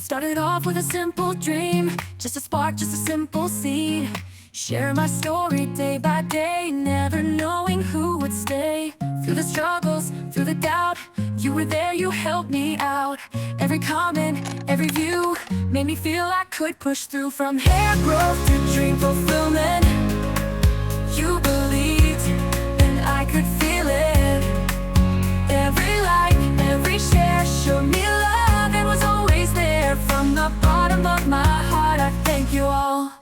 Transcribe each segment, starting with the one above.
Started off with a simple dream, just a spark, just a simple seed. Share my story day by day, never knowing who would stay. Through the struggles, through the doubt, you were there, you helped me out. Every comment, every view made me feel I could push through. From hair growth to dream fulfillment, you believed and I could feel it. Every like, every share showed me love and was always there. From the bottom of my heart, I thank you all.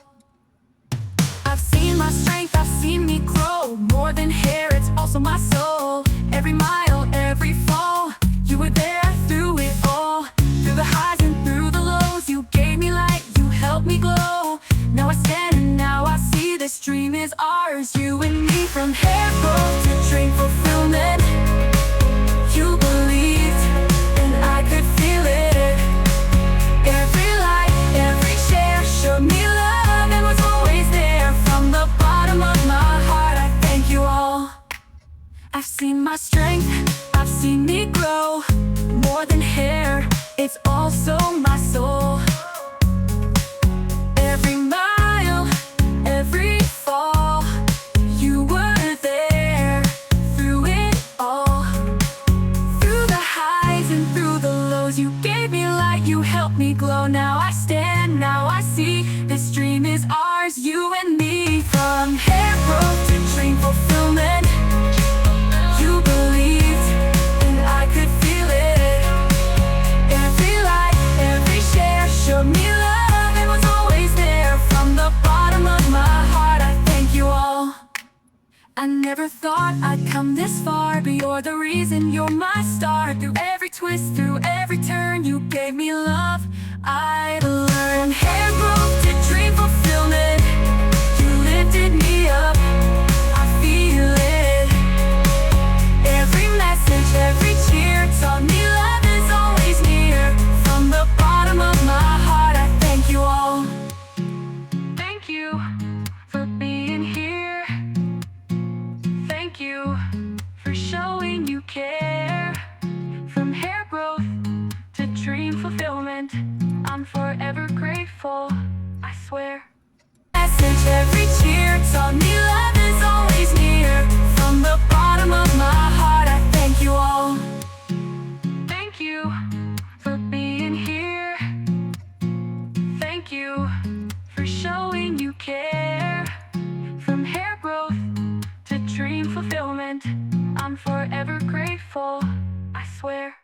I've seen my strength, I've seen me grow. More than hair, it's also my soul. Every mile, every fall, you were there through it all. Through the highs and through the lows, you gave me light, you helped me glow. Now I stand and now I see this dream is ours, you and me. From hair growth to dream fulfillment, you believed and I could feel it. Every light, every share showed me love and was always there. From the bottom of my heart, I thank you all. I've seen my strength, I've seen me grow. More than hair, it's also my soul. Every mile, every fall, you were there through it all. Through the highs and through the lows, you gave me light, you helped me glow. Now I stand, now I see, this dream is ours, you and me. From hair growth to dream fulfillment, you believed and I could feel it. Every light, every share showed me love and was always there. From the bottom of my heart, I thank you all. I never thought I'd come this far, but you're the reason, you're my star. Through every twist, through every turn, you gave me love I'd learn. Hair growth to dream fulfillment, you lifted me up, I feel it. Every message, every cheer taught me love is always near. From the bottom of my heart, I thank you all. Thank you for being here. Thank you for showing you care. From hair growth to dream fulfillment, I'm forever grateful, I swear. Message, every cheer taught me love is always near. From the bottom of my heart, I thank you all. Thank you for being here. Thank you for showing you care. From hair growth to dream fulfillment, I'm forever grateful, I swear.